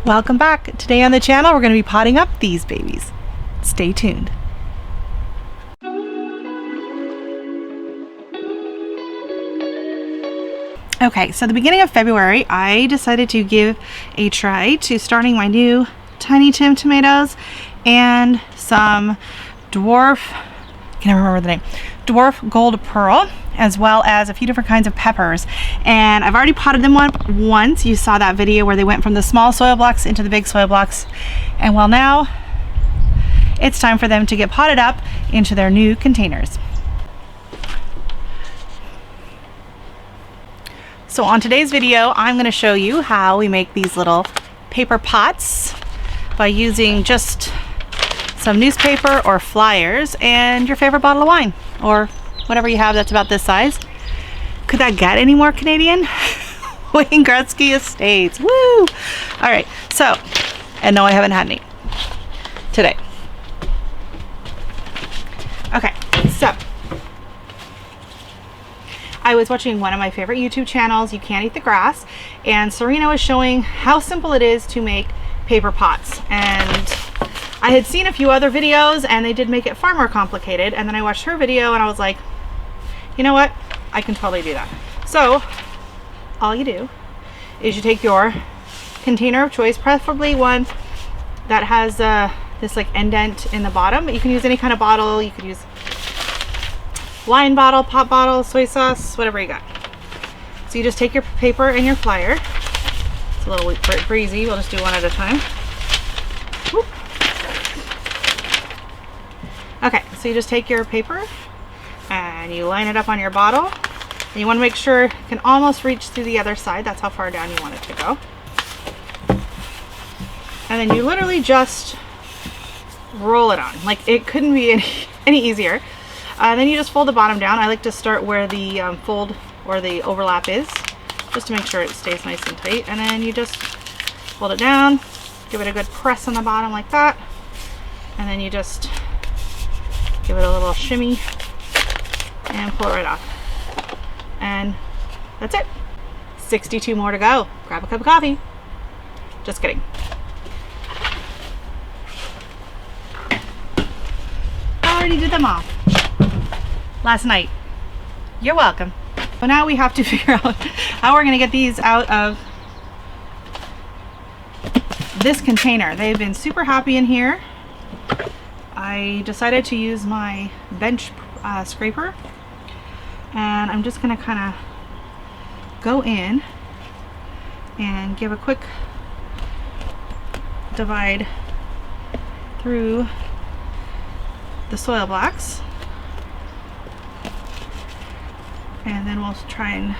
Welcome back. Today on the channel we're going to be potting up these babies. Stay tuned. Okay, so the beginning of February I decided to give a try to starting my new Tiny Tim tomatoes and some dwarf, I can never remember the name, dwarf gold pearl, as well as a few different kinds of peppers. And I've already potted them once. You saw that video where they went from the small soil blocks into the big soil blocks. And well, now it's time for them to get potted up into their new containers. So on today's video, I'm going to show you how we make these little paper pots by using just some newspaper or flyers and your favorite bottle of wine or whatever you have that's about this size. Could that get any more Canadian? Wayne Gretzky Estates. Woo! All right, so, and no, I haven't had any today. Okay, so I was watching one of my favorite YouTube channels, You Can't Eat the Grass, and Serina was showing how simple it is to make paper pots. And I had seen a few other videos and they did make it far more complicated, and then I watched her video and I was like, you know what, I can totally do that. So all you do is you take your container of choice, preferably one that has this like indent in the bottom, but you can use any kind of bottle. You could use wine bottle, pop bottle, soy sauce, whatever you got. So you just take your paper and your flyer. It's a little breezy, we'll just do one at a time. Whoop. Okay, so you just take your paper and you line it up on your bottle, and you want to make sure it can almost reach through the other side. That's how far down you want it to go. And then you literally just roll it on. Like, it couldn't be any easier. Then you just fold the bottom down. I like to start where the fold or the overlap is, just to make sure it stays nice and tight. And then you just fold it down, give it a good press on the bottom like that, and then you just give it a little shimmy and pull it right off. And that's it. 62 more to go. Grab a cup of coffee. Just kidding. I already did them all last night. You're welcome. So now we have to figure out how we're going to get these out of this container. They've been super happy in here. I decided to use my bench scraper, and I'm just going to kind of go in and give a quick divide through the soil blocks, and then we'll try and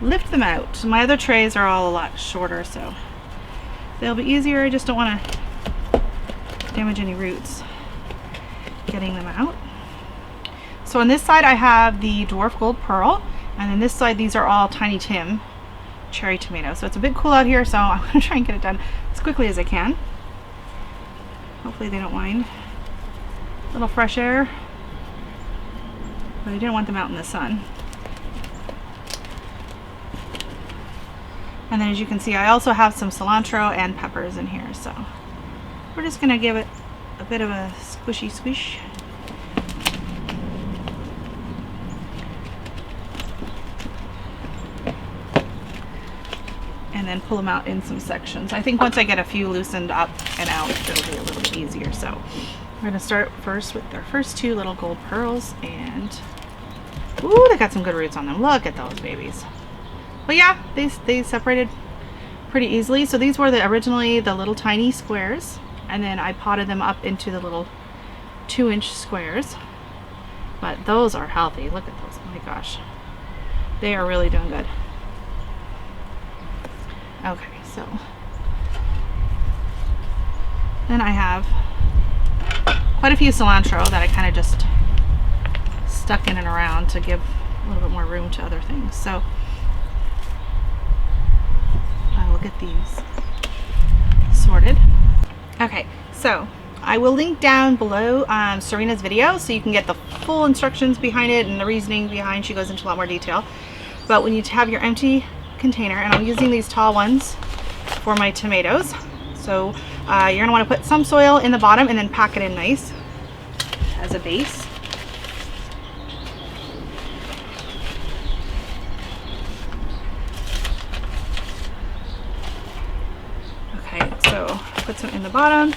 lift them out. My other trays are all a lot shorter, so they'll be easier. I just don't want to damage any roots getting them out. So on this side I have the dwarf gold pearl, and then this side these are all Tiny Tim cherry tomatoes. So it's a bit cool out here, so I'm going to try and get it done as quickly as I can. Hopefully they don't mind. A little fresh air, but I didn't want them out in the sun. And then as you can see, I also have some cilantro and peppers in here, so we're just going to give it a bit of a squishy squish. And then pull them out in some sections. I think once I get a few loosened up and out, it'll be a little bit easier. So we're going to start first with our first two little gold pearls, and ooh, they got some good roots on them. Look at those babies. But yeah, they separated pretty easily. So these were originally the little tiny squares, and then I potted them up into the little 2-inch squares. But those are healthy. Look at those. Oh my gosh. They are really doing good. Okay, so then I have quite a few cilantro that I kind of just stuck in and around to give a little bit more room to other things. So I will get these sorted. Okay, so I will link down below Serina's video so you can get the full instructions behind it and the reasoning behind. She goes into a lot more detail. But when you have your empty container, and I'm using these tall ones for my tomatoes. So you're gonna wanna put some soil in the bottom and then pack it in nice as a base. Okay, so put some in the bottom,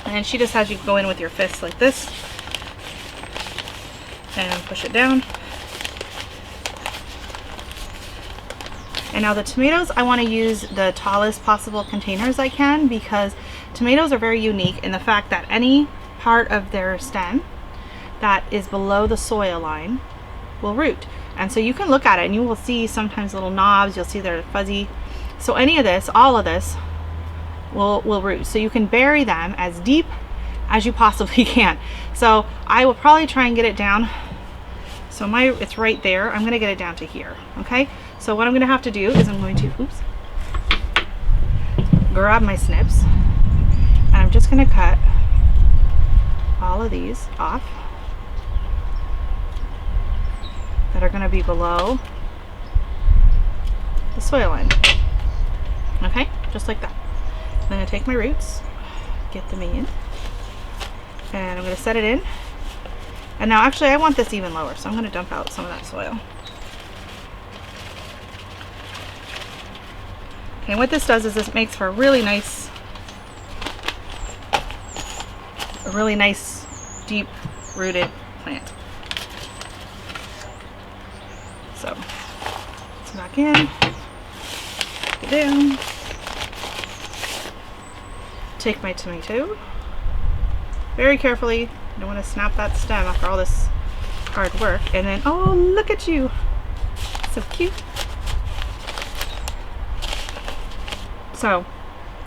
and then she just has you go in with your fists like this and push it down. And now the tomatoes, I want to use the tallest possible containers I can, because tomatoes are very unique in the fact that any part of their stem that is below the soil line will root. And so you can look at it and you will see sometimes little knobs, you'll see they're fuzzy. So any of this, all of this will root. So you can bury them as deep as you possibly can. So I will probably try and get it down. So it's right there. I'm gonna get it down to here, okay? So what I'm gonna have to do is I'm going to, grab my snips, and I'm just gonna cut all of these off that are gonna be below the soil line, okay? Just like that. I'm gonna take my roots, get them in, and I'm gonna set it in. And now actually I want this even lower, so I'm gonna dump out some of that soil. Okay, and what this does is this makes for a really nice deep rooted plant. So, it's back in, put it down, take my tomato, very carefully. I don't want to snap that stem after all this hard work. And then, oh, look at you. So cute. So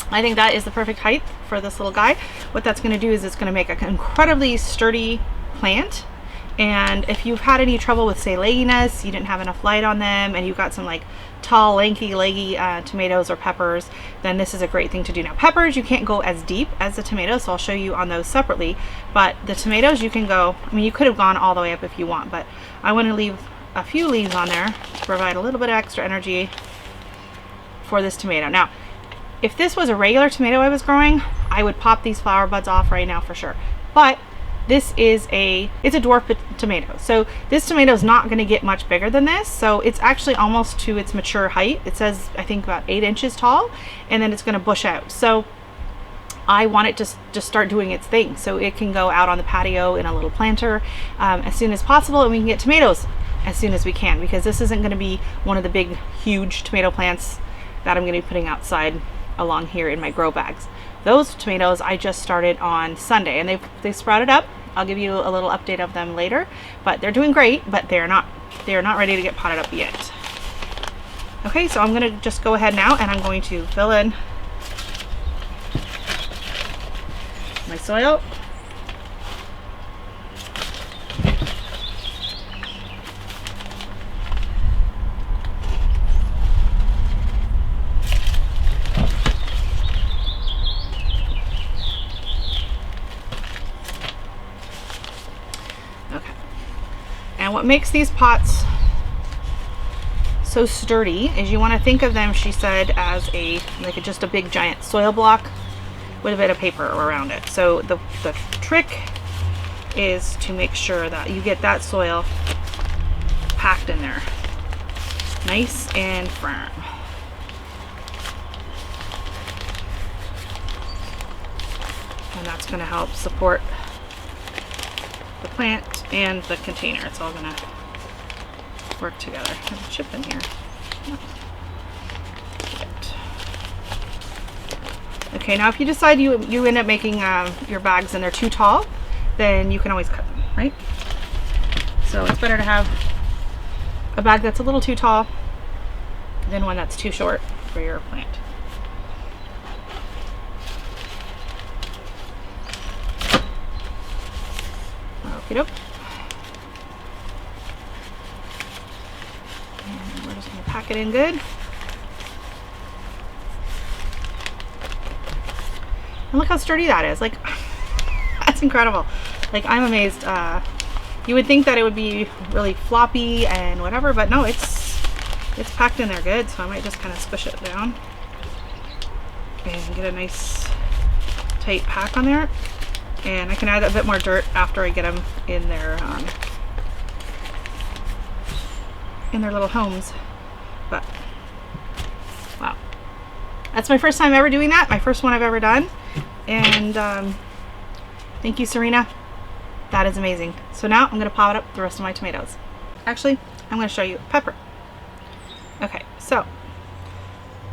I think that is the perfect height for this little guy. What that's going to do is it's going to make an incredibly sturdy plant. And if you've had any trouble with, say, legginess, you didn't have enough light on them, and you've got some like tall, lanky, leggy tomatoes or peppers, then this is a great thing to do. Now, peppers, you can't go as deep as the tomatoes, so I'll show you on those separately. But the tomatoes, you can go, I mean, you could have gone all the way up if you want, but I want to leave a few leaves on there to provide a little bit of extra energy for this tomato. Now, if this was a regular tomato I was growing, I would pop these flower buds off right now for sure. But this is it's a dwarf tomato. So this tomato is not going to get much bigger than this. So it's actually almost to its mature height. It says, I think, about 8 inches tall, and then it's going to bush out. So I want it to just start doing its thing. So it can go out on the patio in a little planter as soon as possible, and we can get tomatoes as soon as we can, because this isn't going to be one of the big, huge tomato plants that I'm going to be putting outside along here in my grow bags. Those tomatoes I just started on Sunday, and they sprouted up. I'll give you a little update of them later, but they're doing great, but they're not ready to get potted up yet. Okay, so I'm gonna just go ahead now and I'm going to fill in my soil. What makes these pots so sturdy is you want to think of them, she said, as just a big giant soil block with a bit of paper around it. So the trick is to make sure that you get that soil packed in there nice and firm. And that's going to help support the plant and the container. It's all gonna work together. There's a chip in here. Okay, now if you decide you end up making your bags and they're too tall, then you can always cut them, right? So it's better to have a bag that's a little too tall than one that's too short for your plant. Okie doke. And we're just going to pack it in good. And look how sturdy that is. Like, that's incredible. Like, I'm amazed. You would think that it would be really floppy and whatever, but no, it's packed in there good. So I might just kind of squish it down. and get a nice tight pack on there. And I can add a bit more dirt after I get them in their little homes. But wow, that's my first time ever doing that. My first one I've ever done. And thank you, Serina. That is amazing. So now I'm going to pot up the rest of my tomatoes. Actually, I'm going to show you pepper. Okay, so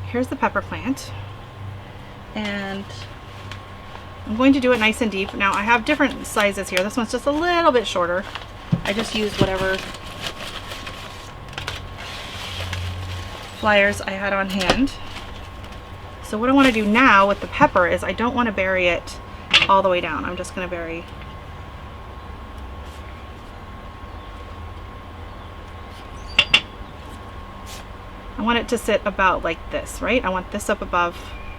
here's the pepper plant. And I'm going to do it nice and deep. Now I have different sizes here. This one's just a little bit shorter. I just used whatever flyers I had on hand. So what I want to do now with the pepper is I don't want to bury it all the way down. I'm just going to bury I want it to sit about like this, right? I want this up above.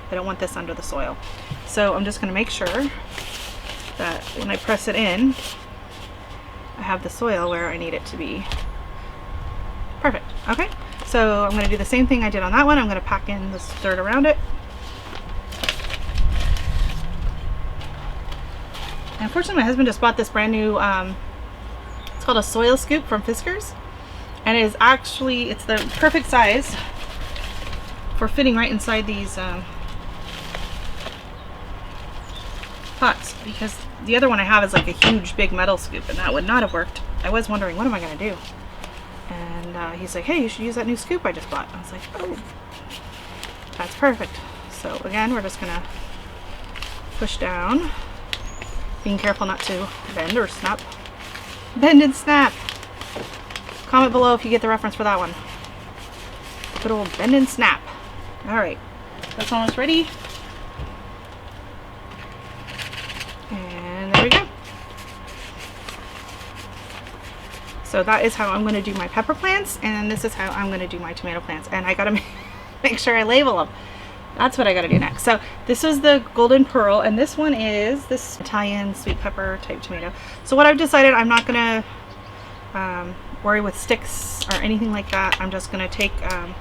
I don't want this under the soil. So I'm just going to make sure that when I press it in, I have the soil where I need it to be. Perfect. Okay. So I'm going to do the same thing I did on that one. I'm going to pack in this dirt around it. And unfortunately, my husband just bought this brand new, it's called a soil scoop from Fiskars. And it is actually, it's the perfect size for fitting right inside these pots, because the other one I have is like a huge big metal scoop and that would not have worked. I was wondering, what am I going to do? And he's like, hey, you should use that new scoop I just bought. I was like, oh, that's perfect. So again, we're just going to push down, being careful not to bend or snap. Bend and snap. Comment below if you get the reference for that one. Good old bend and snap. All right, that's almost ready. And there we go. So that is how I'm going to do my pepper plants, and this is how I'm going to do my tomato plants. And I got to make sure I label them. That's what I got to do next. So this was the golden pearl, and this one is this Italian sweet pepper type tomato. So what I've decided, I'm not going to worry with sticks or anything like that. I'm just going to take, I'm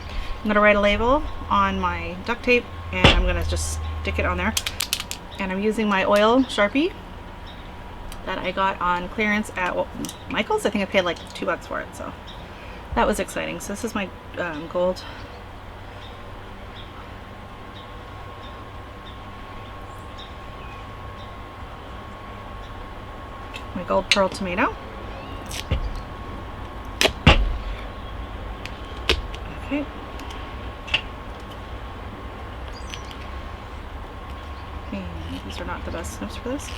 going to write a label on my duct tape, and I'm going to just stick it on there. And I'm using my oil Sharpie that I got on clearance at Michael's. I think I paid like $2 for it, so that was exciting. So this is my gold pearl tomato. Okay. And these are not the best snips for this.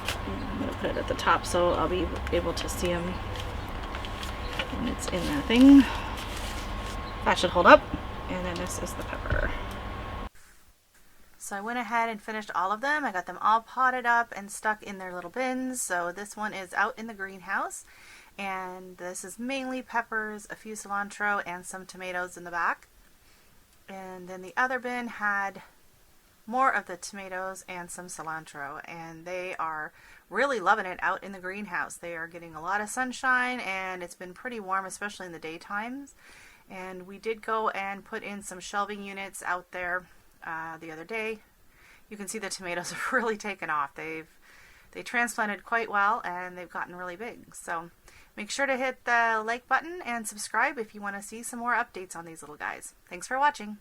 I'm going to put it at the top so I'll be able to see them when it's in that thing. That should hold up. And then this is the pepper. So I went ahead and finished all of them. I got them all potted up and stuck in their little bins. So this one is out in the greenhouse. And this is mainly peppers, a few cilantro, and some tomatoes in the back. And then the other bin had more of the tomatoes and some cilantro, and they are really loving it out in the greenhouse. They are getting a lot of sunshine, and it's been pretty warm, especially in the daytimes. And we did go and put in some shelving units out there the other day. You can see the tomatoes have really taken off. They transplanted quite well, and they've gotten really big. So make sure to hit the like button and subscribe if you want to see some more updates on these little guys. Thanks for watching.